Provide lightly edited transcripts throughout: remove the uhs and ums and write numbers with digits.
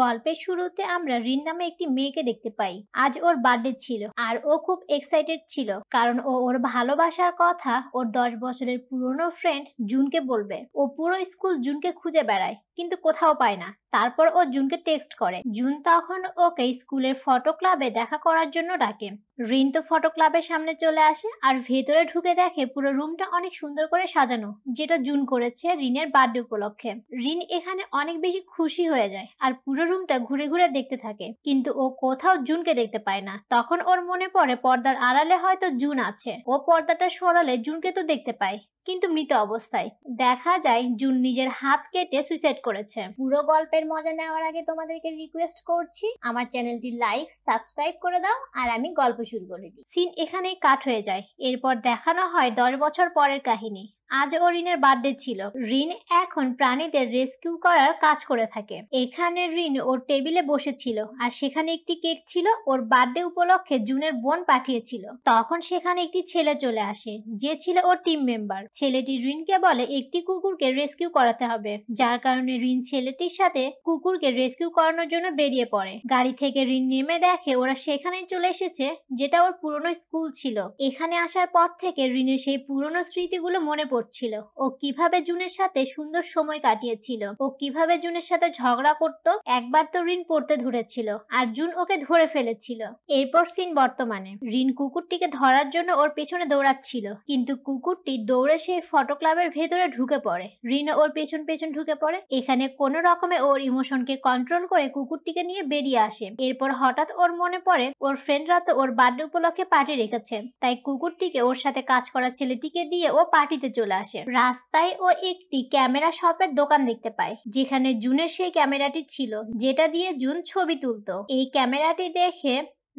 গল্পের শুরুতে আমরা রিন নামে একটি মেয়েকে দেখতে পাই। আজ ওর বার্থডে ছিল আর ও খুব এক্সাইটেড ছিল কারণ ও ওর ভালোবাসার কথা ওর 10 বছরের পুরনো ফ্রেন্ড জুনকে বলবে। ও পুরো স্কুল জুনকে খুঁজে বেড়ায় কিন্তু কোথাও পায় না। তারপর ও জুনকে টেক্সট করে। জুন তখন ওকে স্কুলের ফটো ক্লাবে দেখা করার জন্য ডাকে। রিন তো ফটো ক্লাবের সামনে চলে আসে আর ভেতরে ঢুকে দেখে পুরো রুমটা অনেক সুন্দর করে সাজানো, যেটা জুন করেছে রিনের বার্থডে উপলক্ষে। রিন এখানে অনেক বেশি খুশি হয়ে যায় আর পুরো রুমটা ঘুরে ঘুরে দেখতে থাকে, কিন্তু ও কোথাও জুনকে দেখতে পায় না। তখন ওর মনে পড়ে পর্দার আড়ালে হয়তো জুন আছে। ও পর্দাটা সরালে জুনকে তো দেখতে পায়, কিন্তু মৃত অবস্থায়। দেখা যায় জুন নিজের হাত কেটে সুইসাইড করেছে। পুরো গল্পের মজা নেওয়ার আগে তোমাদেরকে রিকোয়েস্ট করছি আমার চ্যানেলটি লাইক সাবস্ক্রাইব করে দাও আর আমি গল্প শুরু করে দিই। সিন এখানেই কাট হয়ে যায়। এরপর দেখানো হয় 10 বছর পরের কাহিনী। আজ ও রিনের বার্থডে ছিল। রিন এখন প্রাণীদের রেস্কিউ করার কাজ করে থাকে। এখানে রিন ওর টেবিলে বসেছিল আর সেখানে একটি কেক ছিল। ওর বার্থডে উপলক্ষে জুনের বোন পাঠিয়েছিল। তখন সেখানে একটি ছেলে চলে আসে, যে ছিল ওর টিম মেম্বার। ছেলেটি রিনকে বলে একটি কুকুরকে রেস্কিউ করাতে হবে, যার কারণে রিন ছেলেটির সাথে কুকুরকে রেস্কিউ করানোর জন্য বেরিয়ে পড়ে। গাড়ি থেকে রিন নেমে দেখে ওরা সেখানেই চলে এসেছে, যেটা ওর পুরনো স্কুল ছিল। এখানে আসার পর থেকে রিনের সেই পুরনো স্মৃতিগুলো মনে পড়ছিল। ও কিভাবে জুনের সাথে সুন্দর সময় কাটিয়েছিল, ও কিভাবে জুনের সাথে ঝগড়া করত। একবার তো রিন পড়তে ধরেছিল আর জুন ওকে ধরে ফেলেছিল। এরপর সিন বর্তমানে। রিন কুকুরটিকে ধরার জন্য ওর পেছনে দৌড়াচ্ছিল, কিন্তু কুকুরটি দৌড়ে সেই ফটো ক্লাবের ভেতরে ঢুকে পড়ে। রিন ওর পেছন পেছন ঢুকে পড়ে। এখানে কোনো রকমে ওর ইমোশনকে কন্ট্রোল করে কুকুরটিকে নিয়ে বেরিয়ে আসে। এরপর হঠাৎ ওর মনে পড়ে ওর ফ্রেন্ডরা তো ওর বার্থডে উপলক্ষে পার্টি রেখেছে, তাই কুকুরটিকে ওর সাথে কাজ করা ছেলেটিকে দিয়ে ও পার্টিতে চলে আসে। রাস্তায় ও একটি ক্যামেরা শপের দোকান দেখতে পায়, যেখানে জুনের সেই ক্যামেরাটি ছিল, যেটা দিয়ে জুন ছবি তুলতো। এই ক্যামেরাটি দেখে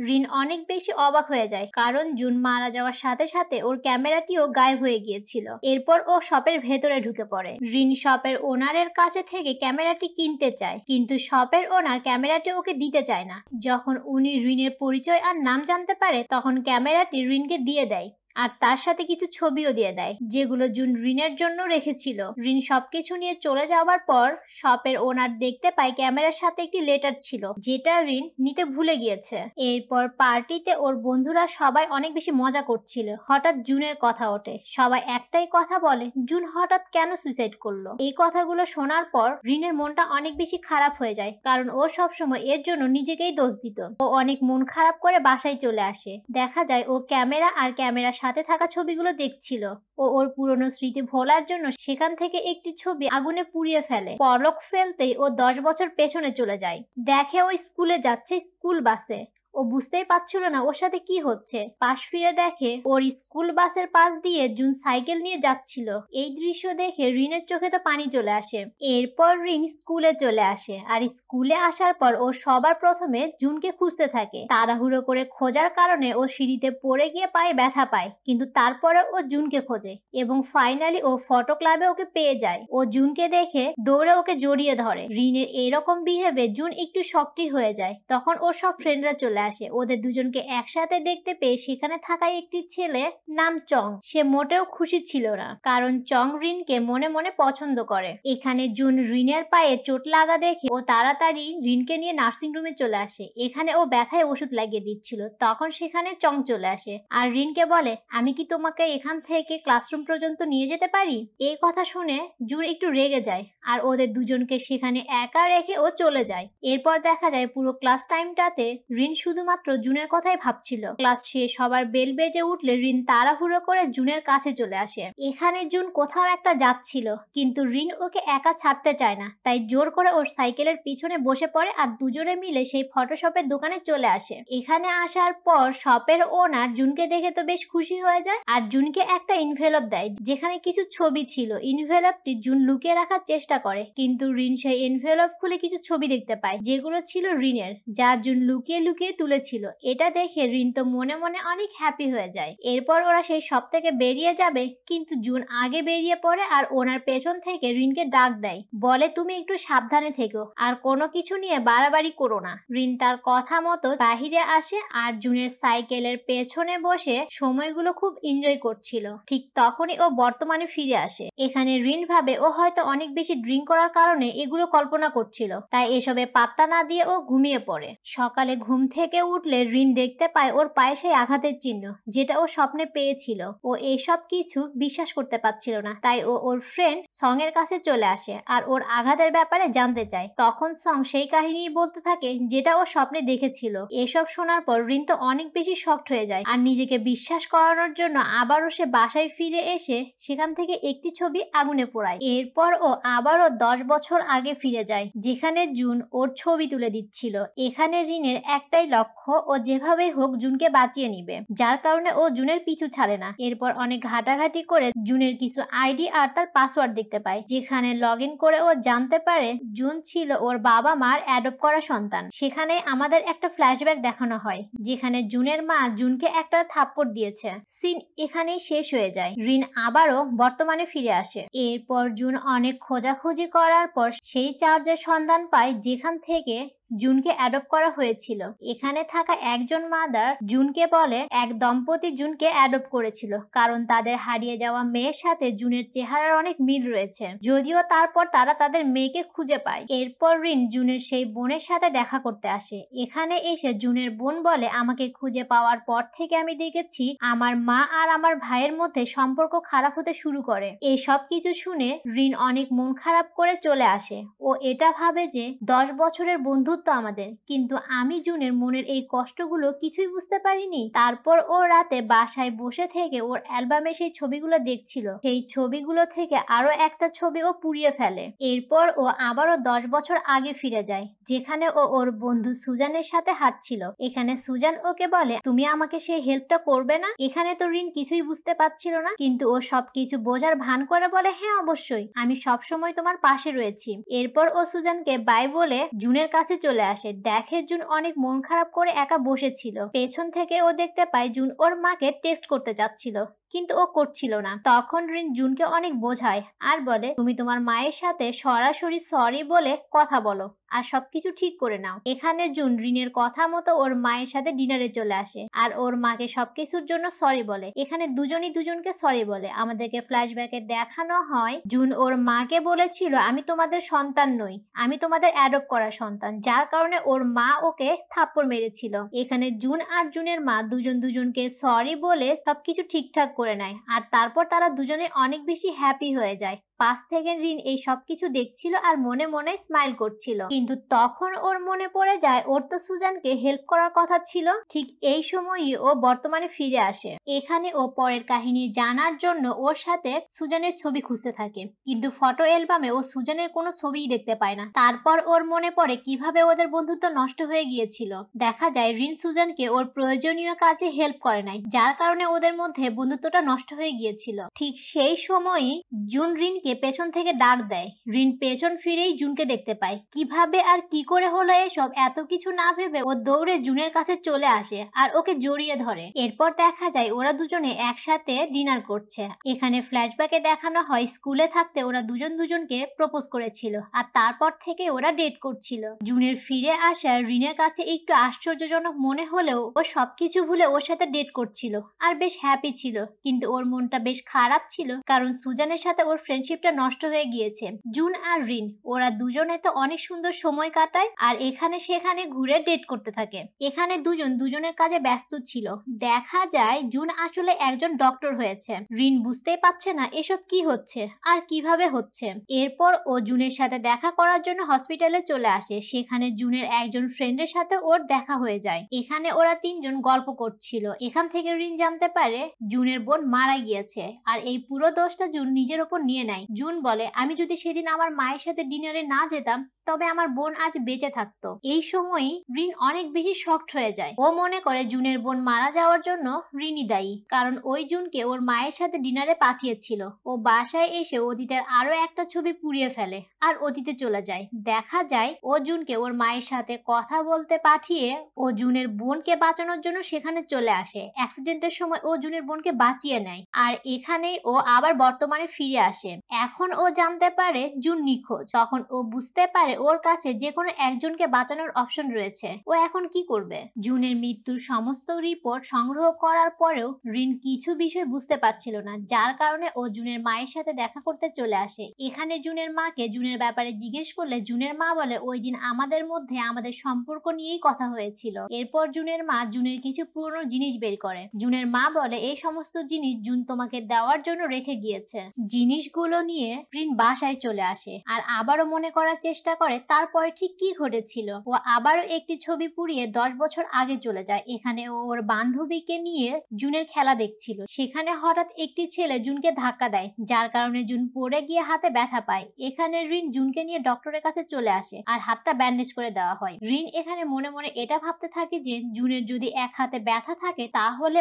রিন অনেক বেশি অবাক হয়ে যায়, কারণ জুন মারা যাওয়ার সাথে সাথে ওর ক্যামেরাটিও গায়েব হয়ে গিয়েছিল। এরপর ও শপের ভেতরে ঢুকে পড়ে। রিন শপের ওনারের কাছে থেকে ক্যামেরাটি কিনতে চায়, কিন্তু শপের ওনার ক্যামেরাটি ওকে দিতে চায় না। যখন উনি রিনের পরিচয় আর নাম জানতে পারে, তখন ক্যামেরাটি রিনকে দিয়ে দেয় আর তার সাথে কিছু ছবিও দিয়ে দেয়, যেগুলো জুন রিনের জন্য রেখেছিল। রিন সবকিছু নিয়ে চলে যাওয়ার পর শপের ওনার দেখতে পায় ক্যামেরার সাথে একটি লেটার ছিল, যেটা রিন নিতে ভুলে গিয়েছে। এরপর পার্টিতে ওর বন্ধুরা সবাই অনেক বেশি মজা করছিল। হঠাৎ জুনের কথা ওঠে। সবাই একটাই কথা বলে, জুন হঠাৎ কেন সুইসাইড করলো। এই কথাগুলো শোনার পর রিনের মনটা অনেক বেশি খারাপ হয়ে যায়, কারণ ও সবসময় এর জন্য নিজেকেই দোষ দিত। ও অনেক মন খারাপ করে বাসায় চলে আসে। দেখা যায় ও ক্যামেরা আর ক্যামেরার সাথে থাকা ছবিগুলো দেখছিল। ও ওর পুরনো স্মৃতি ভোলার জন্য সেখান থেকে একটি ছবি আগুনে পুড়িয়ে ফেলে। পলক ফেলতেই ও 10 বছর পেছনে চলে যায়। দেখে ও স্কুলে যাচ্ছে স্কুল বাসে। ও বুঝতেই পারছিল না ওর সাথে কি হচ্ছে। পাশ ফিরে দেখে ওর স্কুল বাসের পাশ দিয়ে জুন সাইকেল নিয়ে যাচ্ছিল। এই দৃশ্য দেখে রিনের চোখে তো পানি চলে আসে। এরপর রিন স্কুলে চলে আসে আর স্কুলে আসার পর ও সবার প্রথমে জুনকে খুঁজতে থাকে। তাড়াহুড়ো করে খোঁজার কারণে ও সিঁড়িতে পড়ে গিয়ে পায়ে ব্যথা পায়, কিন্তু তারপরে ও জুনকে খোঁজে এবং ফাইনালি ও ফটো ক্লাবে ওকে পেয়ে যায়। ও জুনকে দেখে দৌড়ে ওকে জড়িয়ে ধরে। রিনের এরকম বিহেভে জুন একটু শকটি হয়ে যায়। তখন ওর সব ফ্রেন্ডরা চলে আসে। ওদের দুজনকে একসাথে দেখতে পেয়ে সেখানে থাকা একটি ছেলে নাম চং, সে মোটেও খুশি ছিল না, কারণ চং রিনকে মনে মনে পছন্দ করে। এখানে জুন রিনের পায়ে চোট লাগা দেখে ও তাড়াতাড়ি রিনকে নিয়ে নার্সিং রুমে চলে আসে। এখানে ও ব্যথায় ওষুধ লাগিয়ে দিচ্ছিল। তখন সেখানে চং চলে আসে আর রিনকে বলে, আমি কি তোমাকে এখান থেকে ক্লাসরুম পর্যন্ত নিয়ে যেতে পারি। এই কথা শুনে জুন একটু রেগে যায় আর ওদের দুজনকে সেখানে একা রেখে ও চলে যায়। এরপর দেখা যায় পুরো ক্লাস টাইমটাতে রিন শুধুমাত্র জুনের কথাই ভাবছিল। ক্লাস শেষ সবার বেল বেজে উঠলে রিন তাড়াহুড়ো করে জুনের কাছে চলে আসে। এখানে জুন কোথাও একটা যাচ্ছিল, কিন্তু রিন ওকে একা ছাড়তে চায় না, তাই জোর করে ওর সাইকেলের পিছনে বসে পড়ে আর দুজনে মিলে সেই ফটোশপের দোকানে চলে আসে। এখানে আসার পর শপের ওনার জুনকে দেখে তো বেশ খুশি হয়ে যায় আর জুনকে একটা ইনভেলপ দেয়, যেখানে কিছু ছবি ছিল। ইনভেলপটি জুন লুকিয়ে রাখার চেষ্টা করে, কিন্তু রিন সেই ইনভেলপ খুলে কিছু ছবি দেখতে পায়, যেগুলো ছিল রিনের, যা জুন লুকিয়ে লুকিয়ে তুলেছিল। এটা দেখে রিন তো মনে মনে অনেক হ্যাপি হয়ে যায়। এরপর ওরা সেই শপ থেকে বেরিয়ে যাবে, কিন্তু জুন আগে বেরিয়ে পড়ে আর ওনার পেছন থেকে রিনকে ডাক দেয়, বলে তুমি একটু সাবধানে থেকো আর কোনো কিছু নিয়ে বাড়াবাড়ি করো না। রিন তার কথা মতো বাহিরে আসে আর জুনের সাইকেলের পেছনে বসে সময়গুলো খুব এনজয় করছিল। ঠিক তখনই ও বর্তমানে ফিরে আসে। এখানে রিন ভাবে ও হয়তো অনেক বেশি ড্রিঙ্ক করার কারণে এগুলো কল্পনা করছিল, তাই এসবে পাত্তা না দিয়ে ও ঘুমিয়ে পড়ে। সকালে ঘুম থেকে উঠলে রিন দেখতে পায় ওর পায়ে সেই আঘাতের চিহ্ন, যেটা ও স্বপ্নে পেয়েছিল। ও এইসব কিছু বিশ্বাস করতে পারছিল না, তাই ও ওর ফ্রেন্ড সং এর কাছে চলে আসে আর ওর আঘাতের ব্যাপারে জানতে চায়। তখন সং সেই কাহিনী বলতে থাকে যেটা ও স্বপ্নে দেখেছিল। এসব শোনার পর রিন তো অনেক বেশি শকড হয়ে যায় আর নিজেকে বিশ্বাস করানোর জন্য আবারও সে বাসায় ফিরে এসে সেখান থেকে একটি ছবি আগুনে পোড়ায়। এরপর ও আবারও 10 বছর আগে ফিরে যায়, যেখানে জুন ওর ছবি তুলে দিচ্ছিল। এখানে রিনের একটাই লক্ষ্য, ও যেভাবেই হোক জুনকে বাঁচিয়ে নিবে, যার কারণে ও জুনের পিছু ছাড়ে না। এরপর অনেক ঘাটাঘাটি করে জুনের কিছু আইডি আর তার পাসওয়ার্ড দেখতে পায়, যেখানে লগ ইন করে ও জানতে পারে জুন ছিল ওর বাবা মার অ্যাডপ্ট করা সন্তান। সেখানে আমাদের একটা ফ্ল্যাশব্যাক দেখানো হয়, যেখানে জুনের মা জুনকে একটা থাপ্পড় দিয়েছে। সিন এখানেই শেষ হয়ে যায়। রিন আবারও বর্তমানে ফিরে আসে। এরপর জুন অনেক খোঁজাখুঁজি করার পর সেই চার্জের সন্ধান পায় যেখান থেকে জুনকে অ্যাডপ্ট করা হয়েছিল। এখানে থাকা একজন মাদার জুনকে বলে এক দম্পতি জুনকে অ্যাডপ্ট করেছিল, কারণ তাদের হারিয়ে যাওয়া মেয়ের সাথে জুনের চেহারার অনেক মিল রয়েছে। যদিও তারপর তারা তাদের মেয়েকে খুঁজে পায়। এরপর রিন জুনের সেই বোনের সাথে দেখা করতে আসে। এখানে এসে জুনের বোন বলে, আমাকে খুঁজে পাওয়ার পর থেকে আমি দেখেছি আমার মা আর আমার ভাইয়ের মধ্যে সম্পর্ক খারাপ হতে শুরু করে। এই সব কিছু শুনে রিন অনেক মন খারাপ করে চলে আসে। ও এটা ভাবে যে 10 বছরের বন্ধু আমাদের, কিন্তু আমি জুনের মনের এই কষ্টগুলো কিছুই বুঝতে পারিনি। তারপর ও রাতে বাসায় বসে থেকে ওর অ্যালবামে সেই ছবিগুলো দেখছিল। সেই ছবিগুলো থেকে আরো একটা ছবি ও পুড়িয়ে ফেলে। এরপর ও আবারও 10 বছর আগে ফিরে যায়, যেখানে ও ওর বন্ধু সুজানের সাথে হাঁটছিল। এখানে সুজান ওকে বলে, তুমি আমাকে সেই হেল্পটা করবে না? এখানে তো রিন কিছুই বুঝতে পারছিল না, কিন্তু ও সবকিছু বোঝার ভান করে বলে, হ্যাঁ অবশ্যই, আমি সবসময় তোমার পাশে রয়েছি। এরপর ও সুজানকে বাই বলে জুনের কাছে চলে আসে। দেখে জুন অনেক মন খারাপ করে একা বসেছিল। পেছন থেকে ও দেখতে পায় জুন ওর মাকে টেস্ট করতে যাচ্ছিল, কিন্তু ও করছিল না। তখন রিন জুনকে অনেক বোঝায় আর বলে, তুমি তোমার মায়ের সাথে সরাসরি সরি বলে কথা বলো আর সবকিছু ঠিক করে নাও। এখানে জুন রিনের কথা মতো ওর মায়ের সাথে ডিনারে চলে আসে আর ওর মাকে সবকিছুর জন্য সরি বলে। এখানে দুজনই দুজনকে সরি বলে। আমাদেরকে ফ্ল্যাশব্যাকে দেখানো হয় জুন ওর মাকে বলেছিল, আমি তোমাদের সন্তান নই, আমি তোমাদের অ্যাডপ্ট করা সন্তান, যার কারণে ওর মা ওকে থাপ্পড় মেরেছিল। এখানে জুন আর জুনের মা দুজন দুজনকে সরি বলে সবকিছু ঠিকঠাক করে নেয় আর তারপর তারা দুজনে অনেক বেশি হ্যাপি হয়ে যায়। পাশ থেকে রিন এই সবকিছু দেখছিল আর মনে মনে স্মাইল করছিল, কিন্তু তখন ওর মনে পড়ে যায় ওর তো সুজানকে হেল্প করার কথা ছিল। ঠিক এই সময়ই ও বর্তমানে ফিরে আসে। এখানে ও পরের কাহিনী জানার জন্য ওর সাথে সুজানের ছবি খুঁজতে থাকে, কিন্তু ফটো অ্যালবামে ও সুজানের কোনো ছবিই দেখতে পায় না। তারপর ওর মনে পড়ে কিভাবে ওদের বন্ধুত্ব নষ্ট হয়ে গিয়েছিল। দেখা যায় রিন সুজানকে ওর প্রয়োজনীয় কাজে হেল্প করে নাই, যার কারণে ওদের মধ্যে বন্ধুত্বটা নষ্ট হয়ে গিয়েছিল। ঠিক সেই সময়ই জুন রিন পেছন থেকে ডাক দেয়। রিন পেছন ফিরেই জুনকে দেখতে পায়। কিভাবে আর কি করে হলো এসব এত কিছু না ভেবে ও দৌড়ে জুনের কাছে চলে আসে আর ওকে জড়িয়ে ধরে। এরপর দেখা যায় ওরা দুজনে একসাথে ডিনার করছে। এখানে ফ্ল্যাশব্যাকে দেখানো হয় স্কুলে থাকতে ওরা দুজন দুজনকে প্রপোজ করেছিল আর তারপর থেকে ওরা ডেট করছিল। জুনের ফিরে আসা রিনের কাছে একটু আশ্চর্যজনক মনে হলেও ও সবকিছু ভুলে ওর সাথে ডেট করছিল আর বেশ হ্যাপি ছিল, কিন্তু ওর মনটা বেশ খারাপ ছিল, কারণ সুজানের সাথে ওর ফ্রেন্ডশিপ নষ্ট হয়ে গিয়েছে। জুন আর রিন ওরা দুজনে তো অনেক সুন্দর সময় কাটায় আর এখানে সেখানে ঘুরে ডেট করতে থাকে। এখানে দুজন দুজনের কাজে ব্যস্ত ছিল। দেখা যায় জুন আসলে একজন ডক্টর হয়েছে। রিন বুঝতেই পারছে না এসব কি হচ্ছে আর কিভাবে হচ্ছে। এরপর ও জুনের সাথে দেখা করার জন্য হসপিটালে চলে আসে। সেখানে জুনের একজন ফ্রেন্ডের সাথে ওর দেখা হয়ে যায়। এখানে ওরা তিনজন গল্প করছিল। এখান থেকে রিন জানতে পারে জুনের বোন মারা গিয়েছে আর এই পুরো দোষটা জুন নিজের ওপর নিয়ে নেয়। জুন বলে, আমি যদি সেদিন আমার মায়ের সাথে ডিনারে না যেতাম তবে আমার বোন আজ বেঁচে থাকতো। এই সময়ই রিন অনেক বেশি শকড হয়ে যায়। ও মনে করে জুনের বোন মারা যাওয়ার জন্য রিনই দায়ী, কারণ ওই জুনকে ওর মায়ের সাথে ডিনারে পাঠিয়েছিল। ও বাসায় এসে অতীতের আরো একটা ছবি পুড়িয়ে ফেলে আর অতীতে চলে যায়। দেখা যায় ও জুনকে ওর মায়ের সাথে কথা বলতে পাঠিয়ে ও জুনের বোনকে বাঁচানোর জন্য সেখানে চলে আসে। অ্যাক্সিডেন্টের সময় ও জুনের বোনকে বাঁচিয়ে নেয় আর এখানেই ও আবার বর্তমানে ফিরে আসে। এখন ও জানতে পারে জুন নিখোঁজ। তখন ও বুঝতে পারে ওর কাছে যে কোনো একজনকে বাঁচানোর অপশন রয়েছে। ও এখন কি করবে? জুনের মৃত্যুর সমস্ত রিপোর্ট সংগ্রহ করার পরেও রিন কিছু বিষয় বুঝতে পারছিল না, যার কারণে ও জুনের মায়ের সাথে দেখা করতে চলে আসে। এখানে জুনের মাকে জুনের ব্যাপারে জিজ্ঞেস করলে জুনের মা বলে ওই দিন আমাদের মধ্যে আমাদের সম্পর্ক নিয়েই কথা হয়েছিল। এরপর জুনের মা জুনের কিছু পুরনো জিনিস বের করে। জুনের মা বলে এই সমস্ত জিনিস জুন তোমাকে দেওয়ার জন্য রেখে গিয়েছে। জিনিসগুলো নিয়ে রিন বাসায় চলে আসে আর আবারও মনে করার চেষ্টা করে তারপরে ঠিক কি ঘটেছিল। ও আবারও একটি ছবি পুড়িয়ে 10 বছর আগে চলে যায়। এখানে ও ওর বান্ধবীকে নিয়ে জুনের খেলা দেখছিল। সেখানে হঠাৎ একটি ছেলে জুনকে ধাক্কা দেয়, যার কারণে জুন পড়ে গিয়ে হাতে ব্যথা পায়। এখানে রিন জুনকে নিয়ে ডক্টরের কাছে চলে আসে আর হাতটা ব্যান্ডেজ করে দেওয়া হয়। রিন এখানে মনে মনে এটা ভাবতে থাকে যে জুনের যদি এক হাতে ব্যথা থাকে তাহলে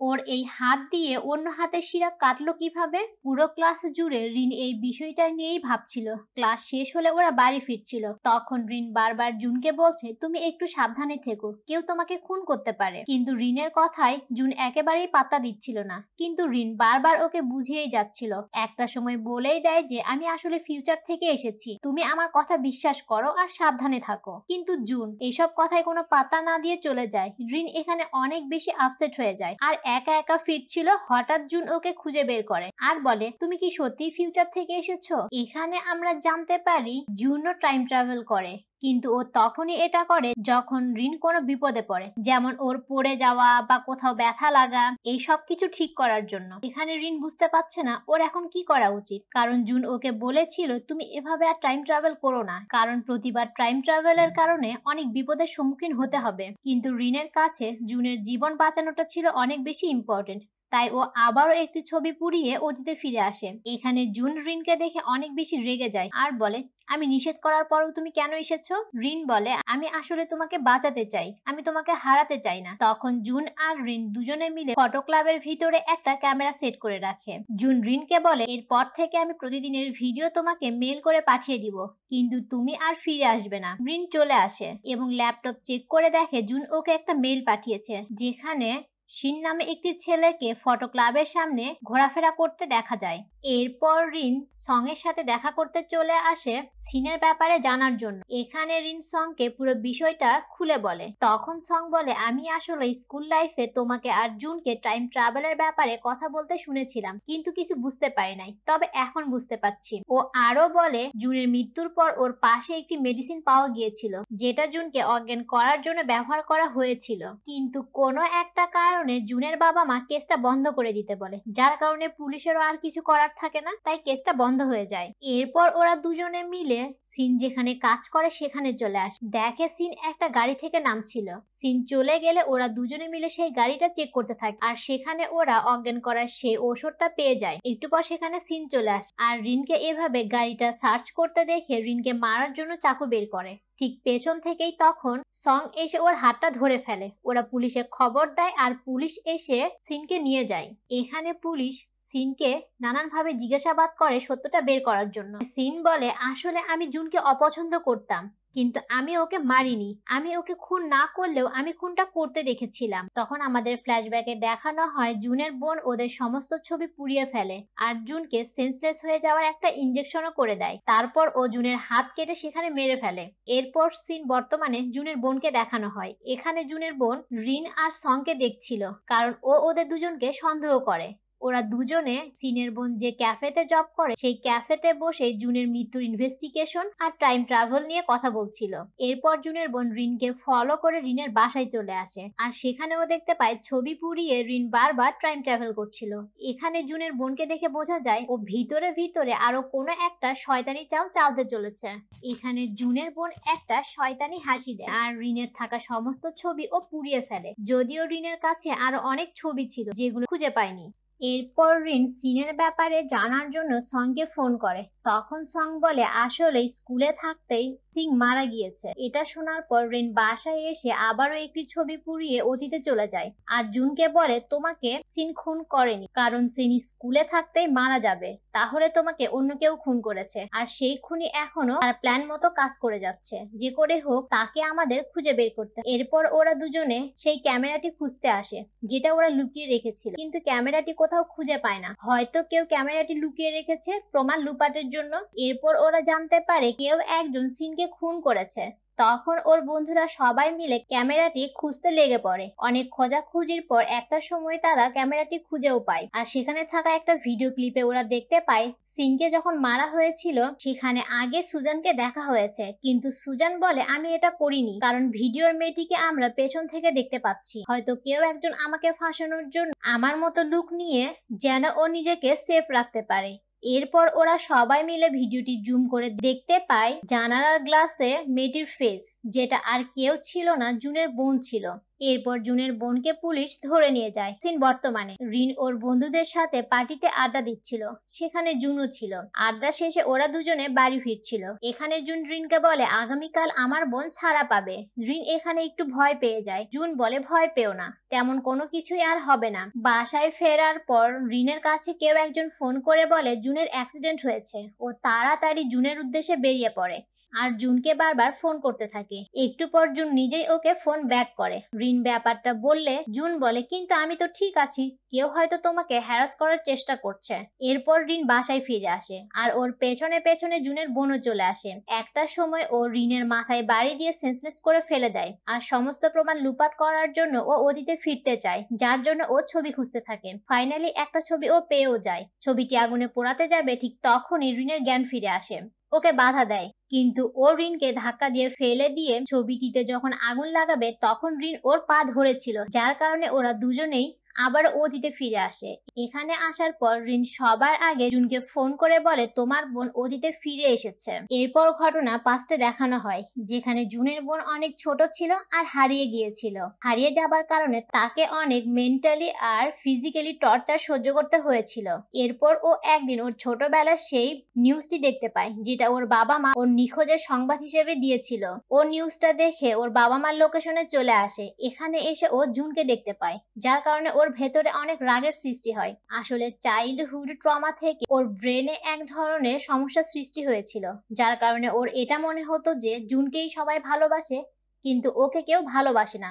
ওর এই হাত দিয়ে অন্য হাতের শিরা কাটলো কিভাবে। পুরো ক্লাস জুড়ে রিন এই বিষয়টা নিয়েই ভাবছিল। ক্লাস শেষ হলে ওরা বাড়ি ফিরছিল, তখন রিন বারবার জুনকে বলছে তুমি একটু সাবধানে থেকো, কেউ তোমাকে খুন করতে পারে। কিন্তু রিনের কথায় জুন একেবারেই পাত্তা দিচ্ছিল না, কিন্তু রিন বারবার ওকে বুঝিয়েই যাচ্ছিল। একটা সময় বলেই দেয় যে আমি আসলে ফিউচার থেকে এসেছি, তুমি আমার কথা বিশ্বাস করো আর সাবধানে থাকো। কিন্তু জুন এইসব কথায় কোনো পাত্তা না দিয়ে চলে যায়। রিন এখানে অনেক বেশি আপসেট হয়ে যায় আর একা একা ফিরছিল। হঠাৎ জুন ওকে খুঁজে বের করে আর বলে তুমি কি সত্যি ফিউচার থেকে এসেছো? এখানে আমরা জানতে পারি জুনও টাইম ট্রাভেল করে, কিন্তু ও তখনই এটা করে যখন রিন কোনো বিপদে পড়ে, যেমন ওর পড়ে যাওয়া বা কোথাও ব্যথা লাগা, এই সব কিছু ঠিক করার জন্য। এখানে রিন বুঝতে পারছে না ওর এখন কি করা উচিত, কারণ জুন ওকে বলেছিল তুমি এভাবে আর টাইম ট্রাভেল করো না, কারণ প্রতিবার টাইম ট্রাভেলের কারণে অনেক বিপদের সম্মুখীন হতে হবে। কিন্তু রিনের কাছে জুনের জীবন বাঁচানোটা ছিল অনেক বেশি ইম্পর্টেন্ট, তাই ও আবারও একটি ছবি পুড়িয়ে অতীতে ফিরে আসে। এখানে জুন রিনকে দেখে অনেক বেশি রেগে যায় আর বলে আমি নিষেধ করার পরও তুমি কেন এসেছো? রিন বলে আমি আসলে তোমাকে বাঁচাতে চাই, আমি তোমাকে হারাতে চাই না। তখন জুন আর রিন দুজনে মিলে ফটো ক্লাবের ভিতরে একটা ক্যামেরা সেট করে রাখে। জুন রিনকে বলে এরপর থেকে আমি প্রতিদিনের ভিডিও তোমাকে মেল করে পাঠিয়ে দিব, কিন্তু তুমি আর ফিরে আসবে না। রিন চলে আসে এবং ল্যাপটপ চেক করে দেখে জুন ওকে একটা মেল পাঠিয়েছে, যেখানে শিন নামে একটি ছেলেকে ফটো ক্লাবের সামনে ঘোরাফেরা করতে দেখা যায়। এরপর রিন সং এর সাথে দেখা করতে চলে আসে সিনের ব্যাপারে জানার জন্য। এখানে রিন সংকে পুরো বিষয়টা খুলে বলে। তখন সং বলে আমি আসলে স্কুল লাইফে তোমাকে আর জুনকে টাইম ট্রাভেলের ব্যাপারে কথা বলতে শুনেছিলাম, কিন্তু কিছু বুঝতে পারি নাই, তবে এখন বুঝতে পারছি। ও আরো বলে জুনের মৃত্যুর পর ওর পাশে একটি মেডিসিন পাওয়া গিয়েছিল, যেটা জুনকে অজ্ঞান করার জন্য ব্যবহার করা হয়েছিল, কিন্তু কোনো একটা কারণে জুনের বাবা মা কেসটা বন্ধ করে দিতে বলে, যার কারণে পুলিশেরও আর কিছু করার থাকে না, তাই কেসটা বন্ধ হয়ে যায়। এরপর ওরা দুজনে মিলে সিন যেখানে কাজ করে সেখানে চলে আসে। দেখে সিন একটা গাড়ি থেকে নামছিল। সিন চলে গেলে ওরা দুজনে মিলে সেই গাড়িটা চেক করতে থাকে আর সেখানে ওরা অজ্ঞান করার সেই ওষুধটা পেয়ে যায়। একটু পর সেখানে সিন চলে আসে আর রিনকে এভাবে গাড়িটা সার্চ করতে দেখে রিনকে মারার জন্য চাকু বের করে। ঠিক পেছন থেকেই তখন সং এসে ওর হাতটা ধরে ফেলে। ওরা পুলিশে খবর দেয় আর পুলিশ এসে সিনকে নিয়ে যায়। এখানে পুলিশ সিনকে নানানভাবে জিজ্ঞাসাবাদ করে সত্যটা বের করার জন্য। সিন বলে আসলে আমি জুনকে অপছন্দ করতাম, কিন্তু আমি ওকে মারিনি, আমি ওকে খুন না করলেও আমি খুনটা করতে দেখেছিলাম। তখন আমাদের ফ্ল্যাশব্যাকে দেখানো হয় জুনের বোন ওদের সমস্ত ছবি পুড়িয়ে ফেলে আর জুনকে সেন্সলেস হয়ে যাওয়ার একটা ইনজেকশনও করে দেয়। তারপর ও জুনের হাত কেটে সেখানে মেরে ফেলে। এরপর সিন বর্তমানে জুনের বোনকে দেখানো হয়। এখানে জুনের বোন রিন আর সংকে দেখছিল, কারণ ও ওদের দুজনকে সন্দেহ করে। ওরা দুজনে সিনের বোন যে ক্যাফেতে জব করে সেই ক্যাফেতে বসে জুনের মৃত্যুর ইনভেস্টিগেশন আর টাইম ট্রাভেল নিয়ে কথা বলছিল। এরপর জুনের বোন রিনকে ফলো করে রিনের বাসায় চলে আসে আর সেখানে ও দেখতে পায় ছবি পুড়িয়ে রিন বারবার টাইম ট্রাভেল করছিল। এখানে জুনের বোনকে দেখে বোঝা যায় ও ভিতরে ভিতরে আরো কোনো একটা শয়তানি চাল চালতে চলেছে। এখানে জুনের বোন একটা শয়তানি হাসি দেয় আর রিনের থাকা সমস্ত ছবি ও পুড়িয়ে ফেলে, যদিও রিনের কাছে আরো অনেক ছবি ছিল যেগুলো খুঁজে পায়নি। এরপর রিন সিনের ব্যাপারে জানার জন্য সংকে ফোন করে। তখন সং বলে আসলে স্কুলে থাকতেই সিং মারা গিয়েছে। এটা শোনার পর রিন বাসায় এসে আবারও একটি ছবি পুড়িয়ে অতীতে চলে যায় আর জুনকে বলে তোমাকে সিন খুন করেনি, কারণ সিন স্কুলে থাকতেই মারা যাবে তাহলে তোমাকে অন্য কেউ খুন করেছে, আর সেই খুনি এখনো তার প্ল্যান মতো কাজ করে যাচ্ছে, যে করে হোক তাকে আমাদের খুঁজে বের করতে। এরপর ওরা দুজনে সেই ক্যামেরাটি খুঁজতে আসে যেটা ওরা লুকিয়ে রেখেছিল, কিন্তু ক্যামেরাটি কোথাও খুঁজে পায় না। হয়তো কেউ ক্যামেরাটি লুকিয়ে রেখেছে প্রমাণ লুপাটের জন্য। এরপর ওরা জানতে পারে কেউ একজন সিনকে খুন করেছে। তখন ওর বন্ধুরা সবাই মিলে ক্যামেরাটি খুঁজতে লেগে পড়ে। অনেক খোঁজাখুঁজির পর একটা সময় তারা ক্যামেরাটি খুঁজেও পায়, আর সেখানে থাকা একটা ভিডিও ক্লিপে ওরা দেখতে পায় সিনকে যখন মারা হয়েছিল সেখানে আগে সুজানকে দেখা হয়েছে, কিন্তু সুজান বলে আমি এটা করিনি, কারণ ভিডিওর মেয়েটিকে আমরা পেছন থেকে দেখতে পাচ্ছি, হয়তো কেউ একজন আমাকে ফাঁসানোর জন্য আমার মতো লুক নিয়ে যেন ও নিজেকে সেফ রাখতে পারে। এরপর ওরা সবাই মিলে ভিডিওটি জুম করে দেখতে পায় জানালার গ্লাসে মেয়েটির ফেস, যেটা আর কেউ ছিল না, জুনের বোন ছিল। এরপর জুনের বোনকে পুলিশ ধরে নিয়ে যায়। বর্তমানে রিন ওর বন্ধুদের সাথে পার্টিতে আড্ডা দিচ্ছিল, সেখানে জুনও ছিল। আড্ডা শেষে ওরা দুজনে বাড়ি ফিরছিল। এখানে জুন রিনকে বলে আগামীকাল আমার বোন ছাড়া পাবে। রিন এখানে একটু ভয় পেয়ে যায়। জুন বলে ভয় পেও না, তেমন কোনো কিছুই আর হবে না। বাসায় ফেরার পর রিনের কাছে কেউ একজন ফোন করে বলে জুনের অ্যাক্সিডেন্ট হয়েছে। ও তাড়াতাড়ি জুনের উদ্দেশ্যে বেরিয়ে পড়ে আর জুনকে বারবার ফোন করতে থাকে। একটু পর জুন নিজেই ওকে ফোন ব্যাক করে। রিন ব্যাপারটা বললে জুন বলে কিন্তু আমি তো ঠিক আছি, কেউ হয়তো তোমাকে হ্যারাস করার চেষ্টা করছে। এরপর রিন বাসায় ফিরে আসে আর ওর পেছনে পেছনে জুনের বোনও চলে আসে। একটা সময় ও রিনের মাথায় বাড়ি দিয়ে সেন্সলেস করে ফেলে দেয় আর সমস্ত প্রমাণ লুপাট করার জন্য ও অতীতে ফিরতে চায়, যার জন্য ও ছবি খুঁজতে থাকে। ফাইনালি একটা ছবি ও পেয়েও যায়। ছবিটি আগুনে পোড়াতে যাবে ঠিক তখনই রিনের জ্ঞান ফিরে আসে। ওকে বাধা দেয়, কিন্তু ও রিনকে ধাক্কা দিয়ে ফেলে দিয়ে ছবিটিতে যখন আগুন লাগাবে তখন রিন ওর পা ধরেছিল, যার কারণে ওরা দুজনেই আবার অতীতে ফিরে আসে। এখানে আসার পর রিন সবার আগে জুনকে ফোন করে বলে তোমার বোন অতীতে ফিরে এসেছে। এরপর ঘটনা পাস্টে দেখানো হয়, যেখানে জুনের বোন অনেক ছোট ছিল আর হারিয়ে গিয়েছিল। হারিয়ে যাবার কারণে তাকে অনেক মেন্টালি আর ফিজিক্যালি টর্চার সহ্য করতে হয়েছিল। এরপর ও একদিন ওর ছোটবেলার সেই নিউজটি দেখতে পায়, যেটা ওর বাবা মা ওর নিখোঁজের সংবাদ হিসেবে দিয়েছিল। ও নিউজটা দেখে ওর বাবা মার লোকেশনে চলে আসে। এখানে এসে ও জুনকে দেখতে পায়, যার কারণে ওর ভেতরে অনেক রাগের সৃষ্টি হয়। আসলে চাইল্ডহুড ট্রমা থেকে ওর ব্রেনে এক ধরনের সমস্যা সৃষ্টি হয়েছিল, যার কারণে ওর এটা মনে হতো যে জুনকেই সবাই ভালোবাসে, কিন্তু ওকে কেউ ভালোবাসে না।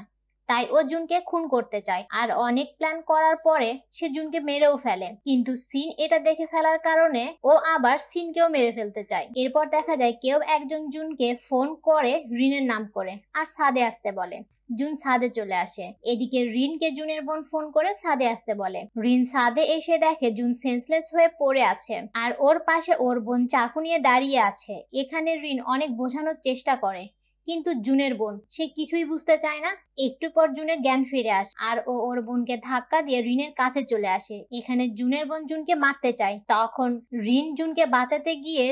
তাই ও জুনকে খুন করতে চায় আর অনেক প্ল্যান করার পরে সে জুনকে মেরেও ফেলে, কিন্তু সিন এটা দেখে ফেলার কারণে ও আবার সিনকেও মেরে ফেলতে চায়। এরপর দেখা যায় কেউ একজন জুনকে ফোন করে রিনের নাম করে আর ছাদে আসতে বলে। জুন ছাদে চলে আসে। এদিকে রিনকে জুনের বোন ফোন করে ছাদে আসতে বলে। রিন ছাদে এসে দেখে জুন সেন্সলেস হয়ে পড়ে আছে আর ওর পাশে ওর বোন চাকু নিয়ে দাঁড়িয়ে আছে। এখানে রিন অনেক বোঝানোর চেষ্টা করে, কিন্তু জুনের বোন সে কিছুই বুঝতে চায় না। একটু পর জুনের জ্ঞান ফিরে আসে আর ও ওর বোনকে ধাক্কা দিয়ে রিনের কাছে চলে আসে। এখানে জুনের বোন জুনকে মারতে চায়, তখন রিন জুনকে বাঁচাতে গিয়ে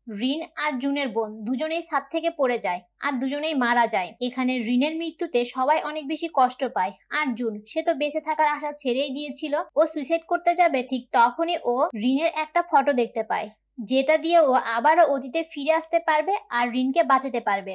রিন আর জুনের বোন দুজনেই ছাদ থেকে পড়ে যায় আর দুজনেই মারা যায়। এখানে রিনের মৃত্যুতে সবাই অনেক বেশি কষ্ট পায়, আর জুন সে তো বেঁচে থাকার আশা ছেড়েই দিয়েছিল। ও সুইসাইড করতে যাবে ঠিক তখনই ও রিনের একটা ফটো দেখতে পায়, যেটা দিয়ে ও আবারও অতীতে ফিরে আসতে পারবে আর রিনকে বাঁচাতে পারবে।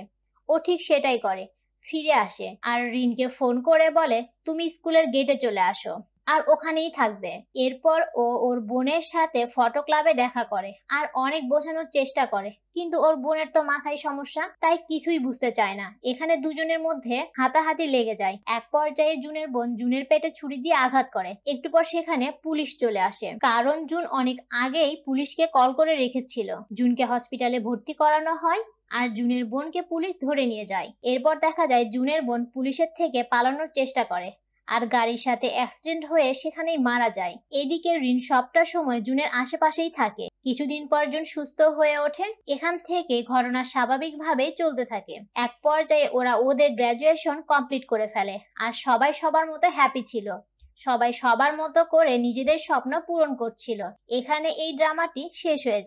ও ঠিক সেটাই করে, ফিরে আসে আর রিনকে ফোন করে বলে তুমি স্কুলের গেটে চলে আসো আর ওখানেই থাকবে। এরপর ও ওর বোনের সাথে ফটো ক্লাবে দেখা করে আর অনেক বোঝানোর চেষ্টা করে, কিন্তু ওর বোনের তো মাথায় সমস্যা, তাই কিছুই বুঝতে চায় না। এখানে দুজনের মধ্যে হাতাহাতি লেগে যায়। এক পর্যায়ে জুনের বোন জুনের পেটে ছুরি দিয়ে আঘাত করে। একটু পর সেখানে পুলিশ চলে আসে, কারণ জুন অনেক আগেই পুলিশকে কল করে রেখেছিল। জুনকে হসপিটালে ভর্তি করানো হয় আর জুনের বোনকে পুলিশ ধরে নিয়ে যায়। এরপর দেখা যায় জুনের বোন পুলিশের থেকে পালানোর চেষ্টা করে আর গাড়ির সাথে অ্যাক্সিডেন্ট হয়ে সেখানেই মারা যায়। এদিকে রিন সবটা সময় জুনের আশেপাশেই থাকে। কিছুদিন পর জুন সুস্থ হয়ে ওঠে। এখান থেকে ঘটনা স্বাভাবিকভাবেই চলতে থাকে। এক পর্যায়ে ওরা ওদের গ্র্যাজুয়েশন কমপ্লিট করে ফেলে আর সবাই সবার মতো হ্যাপি ছিল। সবাই সবার মতো করে নিজেদের স্বপ্ন পূরণ করছিল। এখানে এই ড্রামাটি শেষ হয়ে যায়।